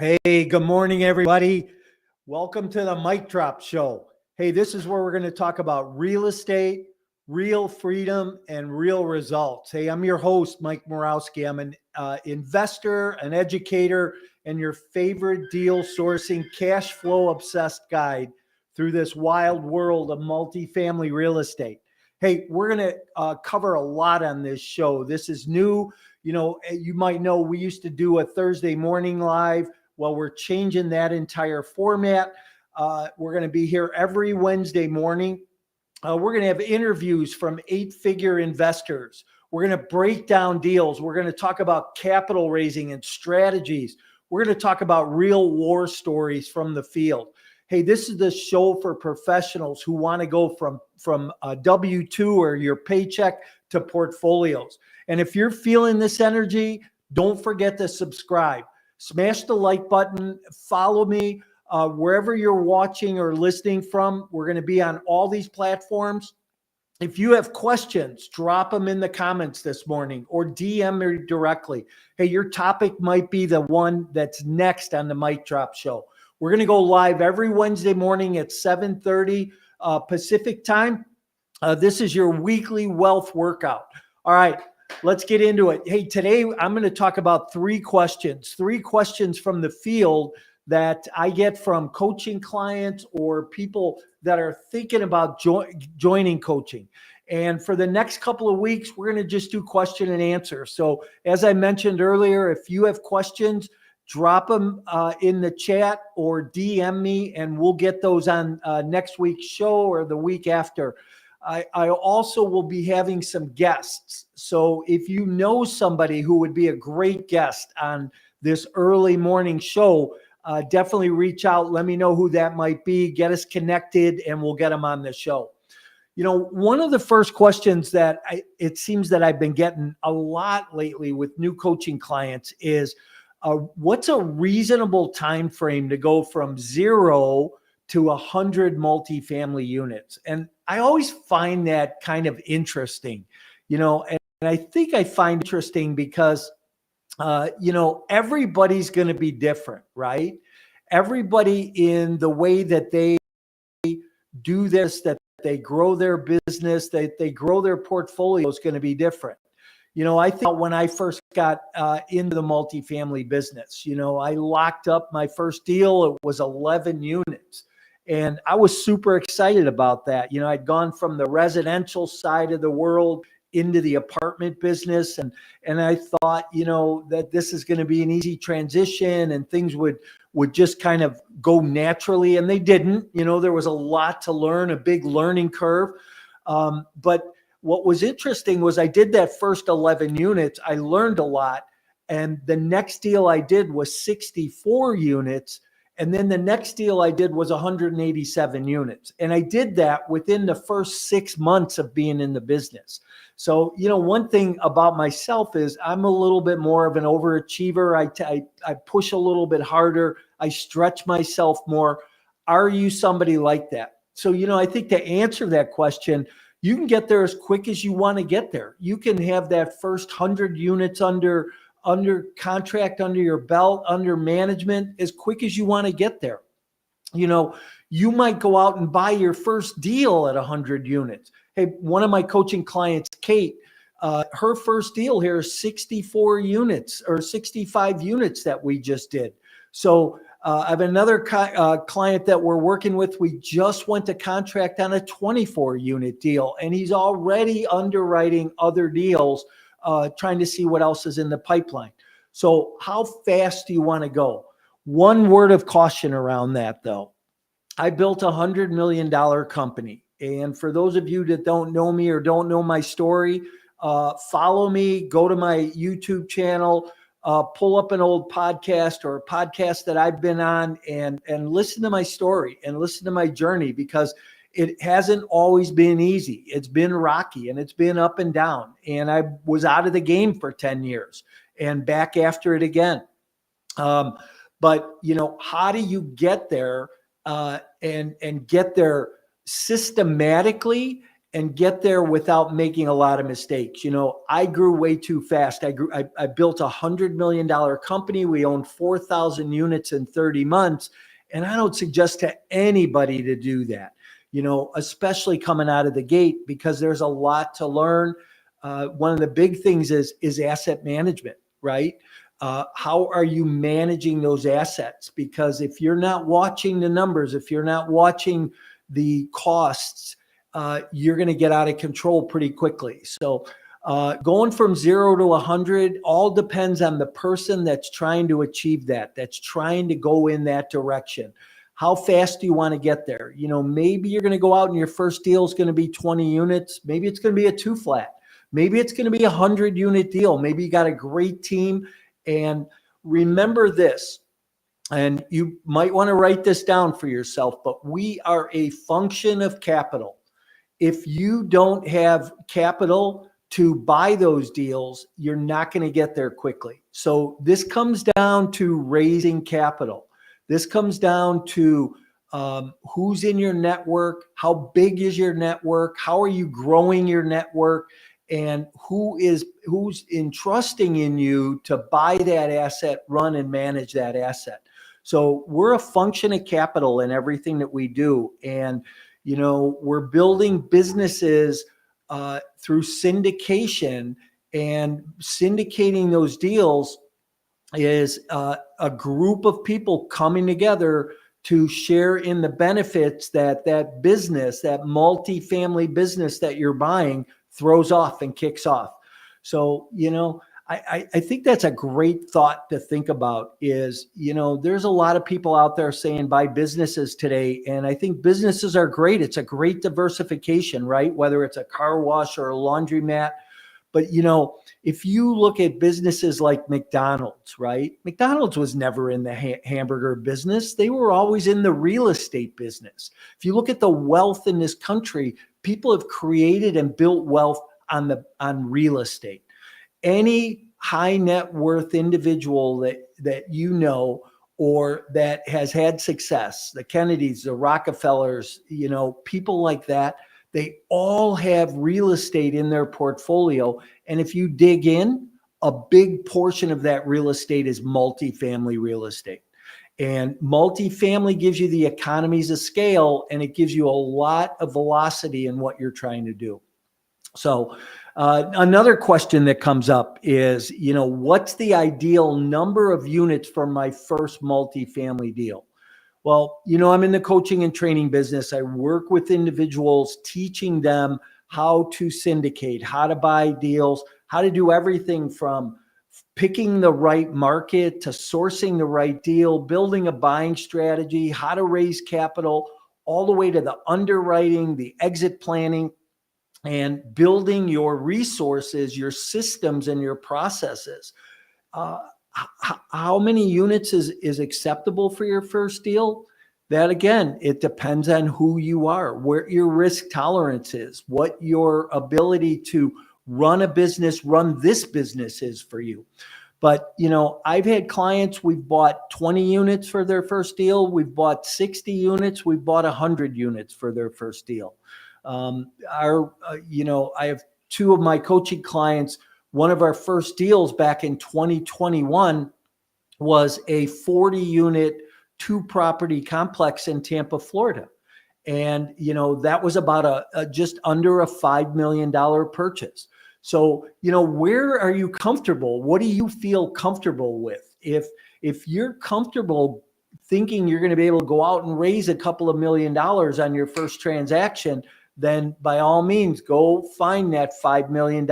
Hey, good morning, everybody. Welcome to the Mic Drop Show. Hey, this is where we're going to talk about real estate, real freedom, and real results. Hey, I'm your host, Mike Morawski. I'm an investor, an educator, and your favorite deal sourcing, cash flow obsessed guide through this wild world of multifamily real estate. Hey, we're going to cover a lot on this show. This is new. You might know we used to do a Thursday morning live. Well, we're changing that entire format. We're going to be here every Wednesday morning. We're going to have interviews from 8-figure investors. We're going to break down deals. We're going to talk about capital raising and strategies. We're going to talk about real war stories from the field. Hey, this is the show for professionals who want to go from a W-2 or your paycheck to portfolios. And if you're feeling this energy, don't forget to subscribe. Smash the like button, follow me wherever you're watching or listening from. We're going to be on all these platforms. If you have questions, drop them in the comments this morning or DM me directly. Hey, your topic might be the one that's next on the Mic Drop Show. We're going to go live every Wednesday morning at 7:30 Pacific time. This is your weekly wealth workout. All right. Let's get into it. Hey, today I'm going to talk about three questions from the field that I get from coaching clients or people that are thinking about joining coaching. And for the next couple of weeks, we're going to just do question and answer. So as I mentioned earlier, if you have questions, drop them in the chat or DM me, and we'll get those on next week's show or the week after. I also will be having some guests. So if you know somebody who would be a great guest on this early morning show, definitely reach out. Let me know who that might be. Get us connected and we'll get them on the show. One of the first questions that it seems that I've been getting a lot lately with new coaching clients is, what's a reasonable time frame to go from 0 to 100 multifamily units? And I always find that kind of interesting, and I think I find interesting because, everybody's going to be different, right? Everybody in the way that they do this, that they grow their business, that they grow their portfolio is going to be different. I think when I first got into the multifamily business, I locked up my first deal. It was 11 units. And I was super excited about that. I'd gone from the residential side of the world into the apartment business. And I thought, that this is going to be an easy transition and things would just kind of go naturally. And they didn't. There was a lot to learn, a big learning curve. But what was interesting was I did that first 11 units. I learned a lot. And the next deal I did was 64 units. And then the next deal I did was 187 units. And I did that within the first 6 months of being in the business. So, one thing about myself is I'm a little bit more of an overachiever. I push a little bit harder. I stretch myself more. Are you somebody like that? So, I think to answer that question, you can get there as quick as you want to get there. You can have that first 100 units under contract, under your belt, under management, as quick as you want to get there. You might go out and buy your first deal at 100 units. Hey, one of my coaching clients, Kate, her first deal here is 64 units or 65 units that we just did. So I have another client that we're working with. We just went to contract on a 24 unit deal, and he's already underwriting other deals, trying to see what else is in the pipeline. So how fast do you want to go? One word of caution around that, though. I built $100 million company. And for those of you that don't know me or don't know my story, follow me, go to my YouTube channel, pull up an old podcast or a podcast that I've been on and listen to my story and listen to my journey, because it hasn't always been easy. It's been rocky and it's been up and down. And I was out of the game for 10 years and back after it again. But how do you get there and get there systematically and get there without making a lot of mistakes. I grew way too fast. I built $100 million company. We owned 4,000 units in 30 months. And I don't suggest to anybody to do that, especially coming out of the gate, because there's a lot to learn. One of the big things is asset management, right? How are you managing those assets? Because if you're not watching the numbers, if you're not watching the costs, you're going to get out of control pretty quickly. So going from 0 to 100 all depends on the person that's trying to achieve that, that's trying to go in that direction. How fast do you want to get there? Maybe you're going to go out and your first deal is going to be 20 units. Maybe it's going to be a 2 flat. Maybe it's going to be a 100-unit deal. Maybe you got a great team. And remember this, and you might want to write this down for yourself, but we are a function of capital. If you don't have capital to buy those deals, you're not going to get there quickly. So this comes down to raising capital. This comes down to who's in your network, how big is your network, how are you growing your network, and who's entrusting in you to buy that asset, run and manage that asset. So we're a function of capital in everything that we do. And we're building businesses through syndication, and syndicating those deals is a group of people coming together to share in the benefits that business, that multifamily business that you're buying, throws off and kicks off. So, I think that's a great thought to think about is, there's a lot of people out there saying buy businesses today. And I think businesses are great. It's a great diversification, right? Whether it's a car wash or a laundromat. But, if you look at businesses like McDonald's, right? McDonald's was never in the hamburger business. They were always in the real estate business. If you look at the wealth in this country, people have created and built wealth on real estate. Any high net worth individual that or that has had success, the Kennedys, the Rockefellers, people like that, they all have real estate in their portfolio. And if you dig in, a big portion of that real estate is multifamily real estate. And multifamily gives you the economies of scale, and it gives you a lot of velocity in what you're trying to do. So another question that comes up is, what's the ideal number of units for my first multifamily deal? Well, I'm in the coaching and training business. I work with individuals, teaching them how to syndicate, how to buy deals, how to do everything from picking the right market to sourcing the right deal, building a buying strategy, how to raise capital, all the way to the underwriting, the exit planning, and building your resources, your systems, and your processes. How many units is acceptable for your first deal? That, again, it depends on who you are, where your risk tolerance is, what your ability to run this business is for you. But, I've had clients, we've bought 20 units for their first deal. We've bought 60 units. We've bought 100 units for their first deal. I have 2 of my coaching clients. One of our first deals back in 2021 was a 40-unit, 2-property complex in Tampa, Florida. And, that was about just under a $5 million purchase. So, where are you comfortable? What do you feel comfortable with? If you're comfortable thinking you're going to be able to go out and raise a couple of $1 million on your first transaction, then by all means, go find that $5 million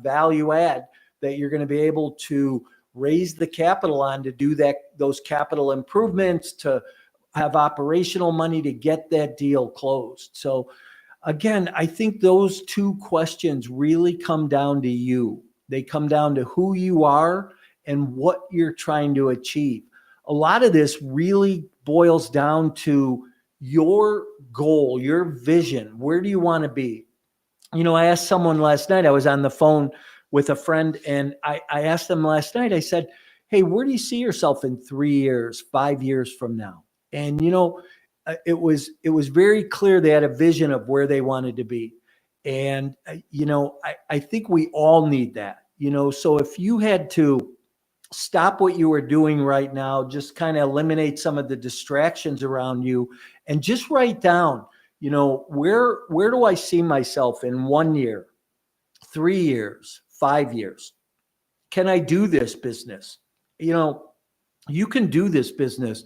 value add that you're going to be able to raise the capital on to do those capital improvements, to have operational money to get that deal closed. So again, I think those 2 questions really come down to you. They come down to who you are and what you're trying to achieve. A lot of this really boils down to your goal, your vision. Where do you want to be? I asked someone last night, I was on the phone with a friend, and I asked them last night, I said, hey, where do you see yourself in 3 years, 5 years from now? And, it was very clear they had a vision of where they wanted to be. And, I think we all need that, so if you had to stop what you were doing right now, just kind of eliminate some of the distractions around you and just write down, where do I see myself in 1 year, 3 years, 5 years? Can I do this business? You can do this business.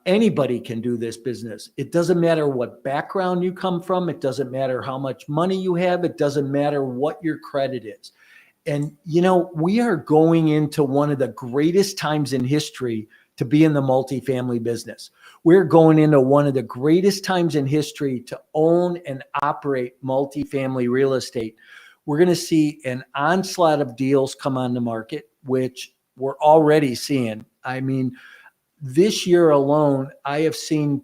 Anybody can do this business. It doesn't matter what background you come from. It doesn't matter how much money you have. It doesn't matter what your credit is. And, we are going into one of the greatest times in history to be in the multifamily business. We're going into one of the greatest times in history to own and operate multifamily real estate. We're going to see an onslaught of deals come on the market, which we're already seeing. I mean, this year alone, I have seen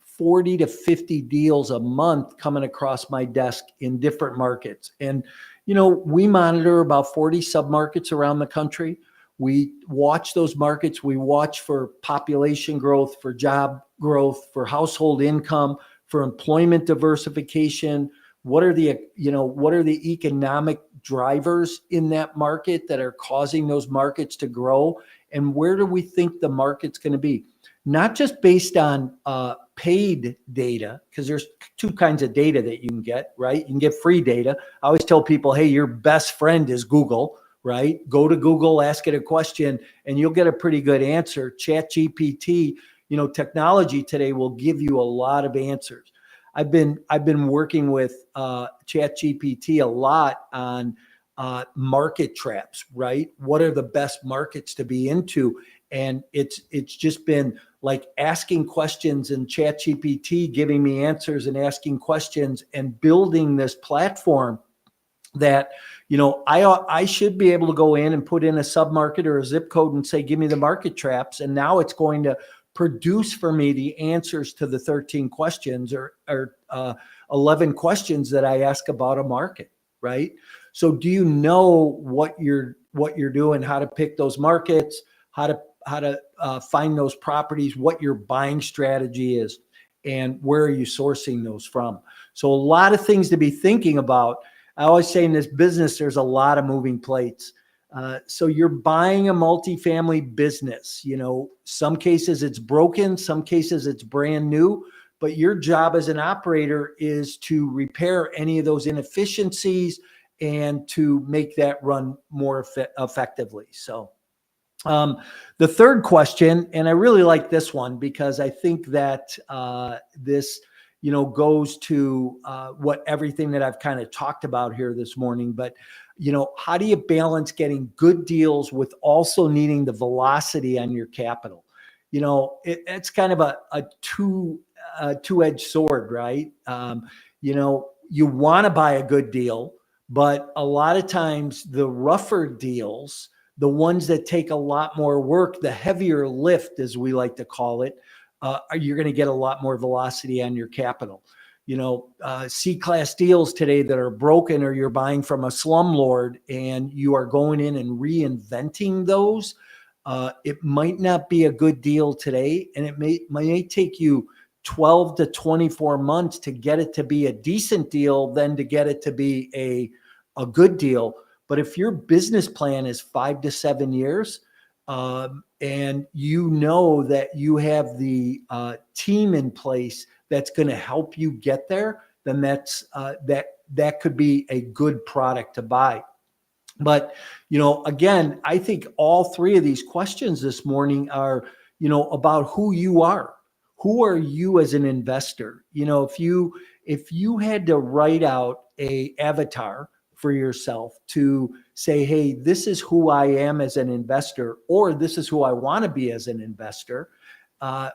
40 to 50 deals a month coming across my desk in different markets. And, we monitor about 40 submarkets around the country. We watch those markets. We watch for population growth, for job growth, for household income, for employment diversification. What are the economic drivers in that market that are causing those markets to grow? And where do we think the market's going to be? Not just based on paid data, because there's two kinds of data that you can get, right? You can get free data. I always tell people, hey, your best friend is Google, right? Go to Google, ask it a question, and you'll get a pretty good answer. ChatGPT, technology today will give you a lot of answers. I've been working with ChatGPT a lot on market traps, right? What are the best markets to be into? And it's just been like asking questions and ChatGPT giving me answers and asking questions and building this platform that, I should be able to go in and put in a submarket or a zip code and say, give me the market traps. And now it's going to produce for me the answers to the 13 questions or 11 questions that I ask about a market, right? So do you know what you're doing, how to pick those markets, how to find those properties, what your buying strategy is, and where are you sourcing those from? So a lot of things to be thinking about. I always say in this business, there's a lot of moving plates. So you're buying a multifamily business. Some cases it's broken, some cases it's brand new, but your job as an operator is to repair any of those inefficiencies and to make that run more effectively. So the third question, and I really like this one because I think that this, goes to what everything that I've kind of talked about here this morning. But, how do you balance getting good deals with also needing the velocity on your capital? It's kind of a two-edged sword, right? You want to buy a good deal, but a lot of times the rougher deals, the ones that take a lot more work, the heavier lift, as we like to call it, you're going to get a lot more velocity on your capital. C-class deals today that are broken, or you're buying from a slumlord and you are going in and reinventing those. It might not be a good deal today, and it may take you 12 to 24 months to get it to be a decent deal, then to get it to be a good deal. But if your business plan is 5 to 7 years, and that you have the team in place that's going to help you get there, then that could be a good product to buy. But, again, I think all three of these questions this morning are, about who you are. Who are you as an investor? If you had to write out a avatar for yourself to say, hey, this is who I am as an investor, or this is who I want to be as an investor,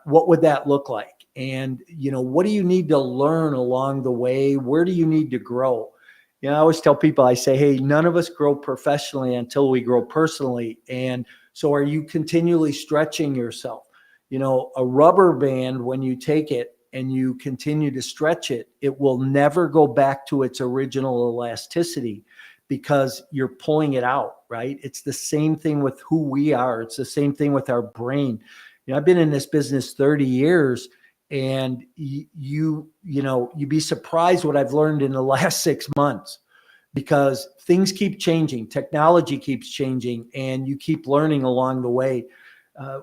what would that look like? And, what do you need to learn along the way? Where do you need to grow? I always tell people, I say, hey, none of us grow professionally until we grow personally. And so are you continually stretching yourself? A rubber band, when you take it and you continue to stretch it, it will never go back to its original elasticity because you're pulling it out, right? It's the same thing with who we are. It's the same thing with our brain. I've been in this business 30 years, And you'd be surprised what I've learned in the last 6 months, because things keep changing, technology keeps changing, and you keep learning along the way.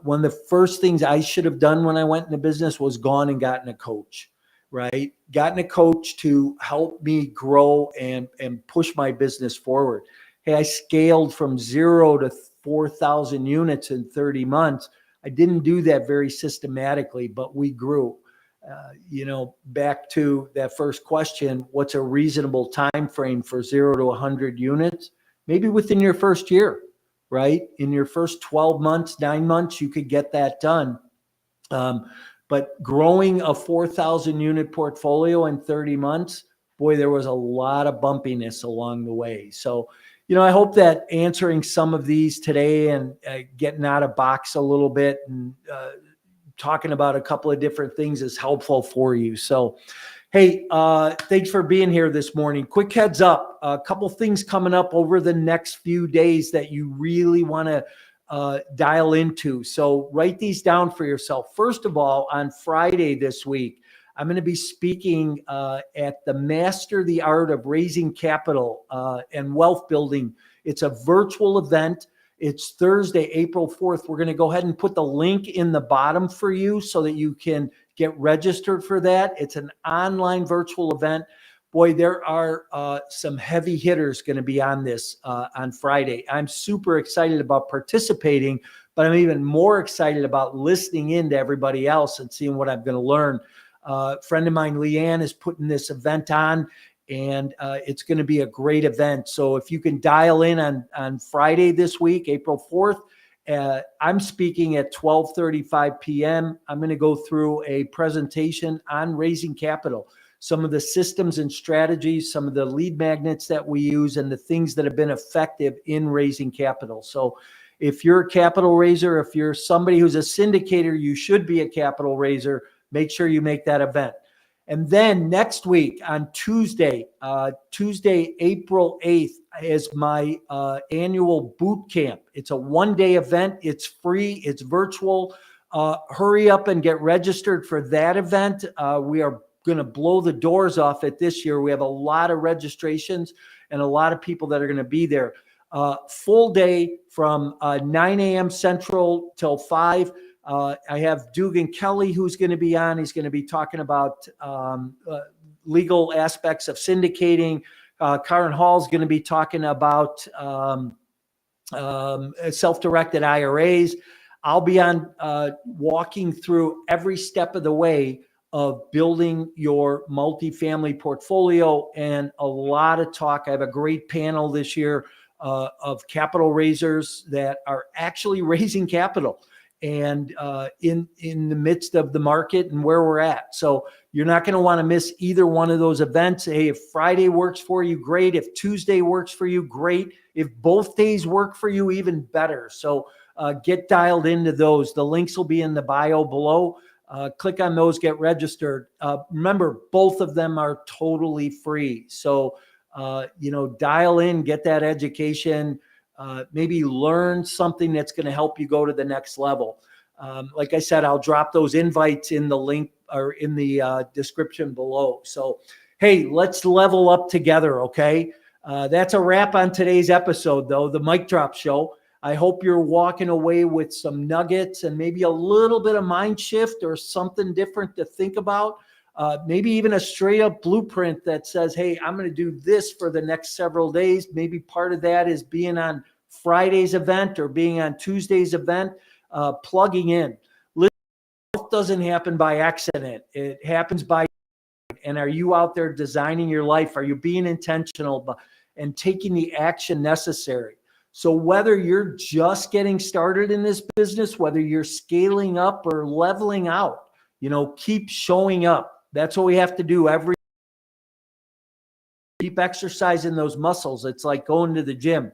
One of the first things I should have done when I went into business was gone and gotten a coach, right? Gotten a coach to help me grow and push my business forward. Hey, I scaled from 0 to 4,000 units in 30 months. I didn't do that very systematically, but we grew. Back to that first question, what's a reasonable time frame for 0 to 100 units? Maybe within your first year, right? In your first 12 months, 9 months, you could get that done. But growing a 4,000 unit portfolio in 30 months, boy, there was a lot of bumpiness along the way. So, I hope that answering some of these today and getting out of box a little bit and talking about a couple of different things is helpful for you. So, hey, thanks for being here this morning. Quick heads up, a couple things coming up over the next few days that you really want to dial into. So write these down for yourself. First of all, on Friday this week, I'm going to be speaking at the Master the Art of Raising Capital and Wealth Building. It's a virtual event. It's Thursday, April 4th. We're going to go ahead and put the link in the bottom for you so that you can get registered for that. It's an online virtual event. Boy, there are some heavy hitters going to be on this on Friday. I'm super excited about participating, but I'm even more excited about listening in to everybody else and seeing what I'm going to learn. A friend of mine, Leanne, is putting this event on, and it's going to be a great event. So if you can dial in on Friday this week, April 4th, I'm speaking at 12:35 p.m. I'm going to go through a presentation on raising capital, some of the systems and strategies, some of the lead magnets that we use, and the things that have been effective in raising capital. So if you're a capital raiser, if you're somebody who's a syndicator, you should be a capital raiser. Make sure you make that event. And then next week on Tuesday, April 8th, is my annual boot camp. It's a one-day event. It's free. It's virtual. Hurry up and get registered for that event. We are going to blow the doors off it this year. We have a lot of registrations and a lot of people that are going to be there. Full day from 9 a.m. Central till 5. I have Dugan Kelly who's going to be on. He's going to be talking about legal aspects of syndicating. Karen Hall is going to be talking about self-directed IRAs. I'll be on walking through every step of the way of building your multifamily portfolio, and a lot of talk. I have a great panel this year of capital raisers that are actually raising capital and in the midst of the market and where we're at. So you're not going to want to miss either one of those events. Hey, if Friday works for you, great. If Tuesday works for you, great. If both days work for you, even better. So get dialed into those. The links will be in the bio below. Click on those, get registered. Remember, both of them are totally free. So, dial in, get that education, maybe learn something that's going to help you go to the next level. Like I said, I'll drop those invites in the link or in the description below. So, hey, let's level up together, okay? That's a wrap on today's episode, though, the Mic Drop Show. I hope you're walking away with some nuggets and maybe a little bit of mind shift or something different to think about. Maybe even a straight up blueprint that says, hey, I'm going to do this for the next several days. Maybe part of that is being on Friday's event or being on Tuesday's event, plugging in. Life doesn't happen by accident. It happens by, and are you out there designing your life? Are you being intentional and taking the action necessary? So whether you're just getting started in this business, whether you're scaling up or leveling out, keep showing up. That's what we have to do every day. Keep exercising those muscles. It's like going to the gym.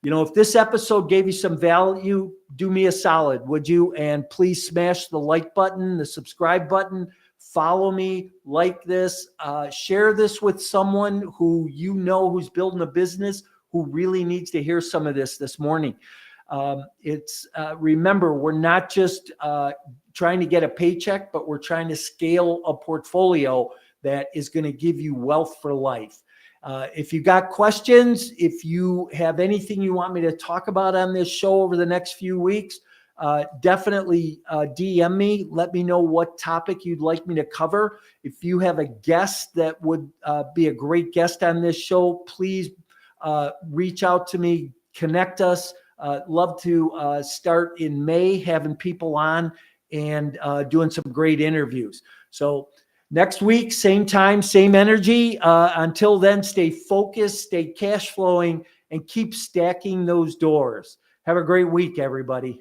If this episode gave you some value, do me a solid, would you? And please smash the like button, the subscribe button, follow me, like this, share this with someone who who's building a business, who really needs to hear some of this morning. Remember, we're not just trying to get a paycheck, but we're trying to scale a portfolio that is going to give you wealth for life. If you got questions, if you have anything you want me to talk about on this show over the next few weeks, definitely DM me. Let me know what topic you'd like me to cover. If you have a guest that would be a great guest on this show, please reach out to me, connect us. Love to start in May having people on and doing some great interviews. So next week, same time, same energy. Until then, stay focused, stay cash flowing, and keep stacking those doors. Have a great week, everybody.